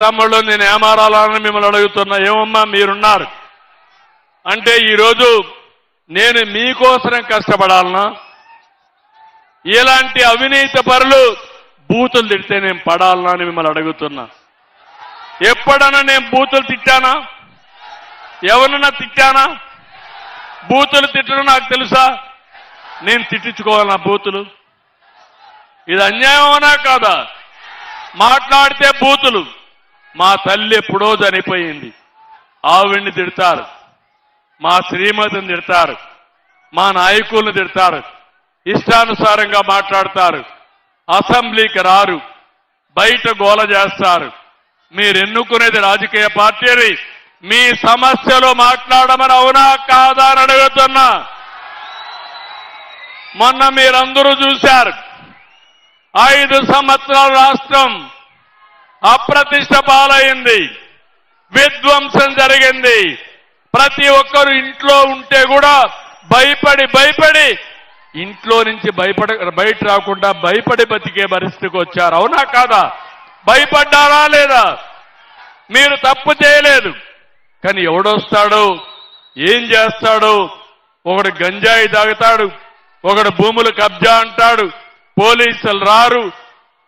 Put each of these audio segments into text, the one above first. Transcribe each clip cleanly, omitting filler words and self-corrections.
తమ్ముళ్ళు నేను ఏమారాలని మిమ్మల్ని అడుగుతున్నా. ఏమమ్మా మీరున్నారు అంటే ఈరోజు నేను మీకోసం కష్టపడాలనా? ఇలాంటి అవినీతి పరులు బూతులు తిడితే నేను పడాలనా అని మిమ్మల్ని అడుగుతున్నా. ఎప్పుడన్నా నేను బూతులు తిట్టానా? ఎవరన్నా తిట్టానా? బూతులు తిట్టడం నాకు తెలుసా? నేను తిట్టించుకోవాలన్నా బూతులు? ఇది అన్యాయమనా కాదా? మాట్లాడితే బూతులు. మా తల్లి ఎప్పుడో చనిపోయింది, ఆవిడ్ని తిడతారు, మా శ్రీమతిని తిడతారు, మా నాయకులను తిడతారు, ఇష్టానుసారంగా మాట్లాడతారు, అసెంబ్లీకి రారు, బయట గోల చేస్తారు. మీరు ఎన్నుకునేది రాజకీయ పార్టీని, మీ సమస్యలు మాట్లాడమని అవునా కాదా అని అడుగుతున్నా. మొన్న మీరందరూ చూశారు, 5 సంవత్సరాల రాష్ట్రం అప్రతిష్ట పాలైంది, విధ్వంసం జరిగింది. ప్రతి ఒక్కరు ఇంట్లో ఉంటే కూడా భయపడి ఇంట్లో నుంచి బయట రాకుండా భయపడి బతికే పరిస్థితికి వచ్చారు. అవునా కాదా? భయపడ్డారా లేదా? మీరు తప్పు చేయలేదు, కానీ ఎవడొస్తాడో ఏం చేస్తాడో, ఒకడు గంజాయి తాగుతాడు, ఒకడు భూములు కబ్జా అంటాడు, పోలీసులు రారు.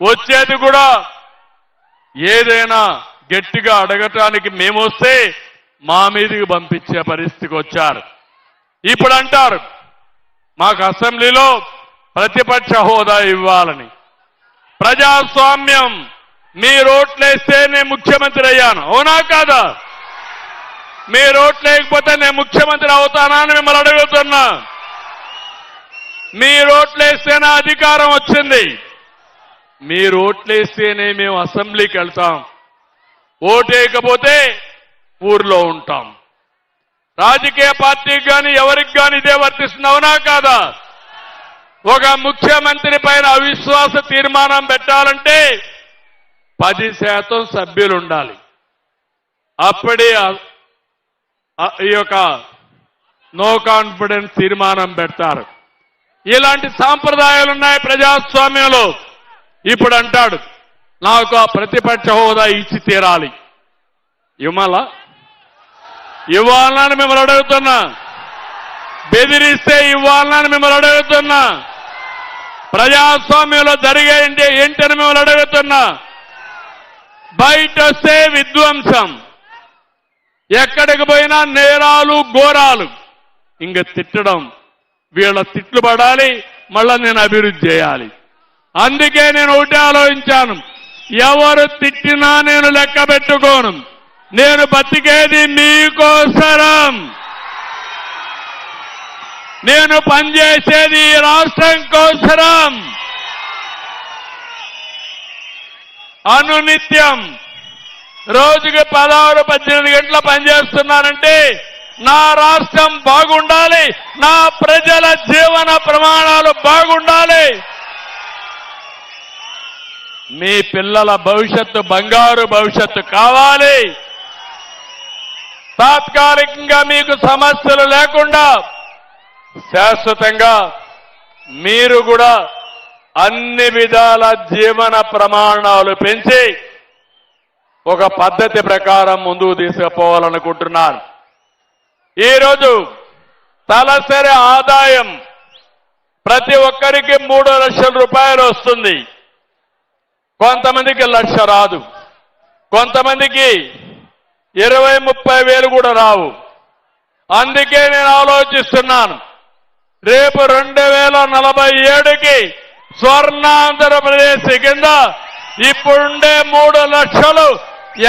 వచ్చేది కూడా ఏదైనా గట్టిగా అడగటానికి మేమొస్తే మా మీదకి పంపించే పరిస్థితికి వచ్చారు. ఇప్పుడు అంటారు మాకు అసెంబ్లీలో ప్రతిపక్ష హోదా ఇవ్వాలని. ప్రజాస్వామ్యం, మీరు ఓట్లేస్తే నేను ముఖ్యమంత్రి అయ్యాను, అవునా కాదా? మీరు ఓట్లేకపోతే నేను ముఖ్యమంత్రి అవుతానా అని మిమ్మల్ని అడుగుతున్నా. మీరు ఓట్లేస్తేనే అధికారం వచ్చింది, మీరు ఓట్లేస్తేనే మేము అసెంబ్లీకి వెళ్తాం, ఓటేయకపోతే ఊర్లో ఉంటాం. రాజకీయ పార్టీకి కానీ ఎవరికి కానీ ఇదే వర్తిస్తుంది, అవునా కాదా? ఒక ముఖ్యమంత్రి పైన అవిశ్వాస తీర్మానం పెట్టాలంటే 10% సభ్యులు ఉండాలి. అప్పుడే ఈ యొక్క నో కాన్ఫిడెన్స్ తీర్మానం పెడతారు. ఇలాంటి సాంప్రదాయాలు ఉన్నాయి ప్రజాస్వామ్యంలో. ఇప్పుడు అంటాడు నాకు ఆ ప్రతిపక్ష హోదా ఇచ్చి తీరాలి. ఇవ్వాలని మిమ్మల్ని అడుగుతున్నా. బెదిరిస్తే ఇవ్వాలని మిమ్మల్ని అడుగుతున్నా. ప్రజాస్వామ్యంలో జరిగే ఏంటని మిమ్మల్ని అడుగుతున్నా. బయట వస్తే విధ్వంసం, ఎక్కడికి పోయినా నేరాలు ఘోరాలు. ఇంక తిట్టడం, వీళ్ళ తిట్లు పడాలి, మళ్ళా నేను అభివృద్ధి చేయాలి. అందుకే నేను ఒకటే ఆలోచించాను, ఎవరు తిట్టినా నేను లెక్క పెట్టుకోను. నేను బతికేది మీకోసరం, నేను పనిచేసేది ఈ రాష్ట్రం కోసరం. అనునిత్యం రోజుకి 16-18 గంటల పనిచేస్తున్నానంటే నా రాష్ట్రం బాగుండాలి, నా ప్రజల జీవన ప్రమాణాలు బాగుండాలి, మీ పిల్లల భవిష్యత్తు బంగారు భవిష్యత్తు కావాలి. తాత్కాలికంగా మీకు సమస్యలు లేకుండా శాశ్వతంగా మీరు కూడా అన్ని విధాల జీవన ప్రమాణాలు పెంచి ఒక పద్ధతి ప్రకారం ముందుకు తీసుకుపోవాలనుకుంటున్నారు. ఈరోజు తలసరి ఆదాయం ప్రతి ఒక్కరికి 3 లక్షల రూపాయలు వస్తుంది. కొంతమందికి 1 లక్ష రాదు, కొంతమందికి 20-30 వేలు కూడా రావు. అందుకే నేను ఆలోచిస్తున్నాను, రేపు 2047కి స్వర్ణాంధ్రప్రదేశ్ కింద ఇప్పుడుండే 3 లక్షలు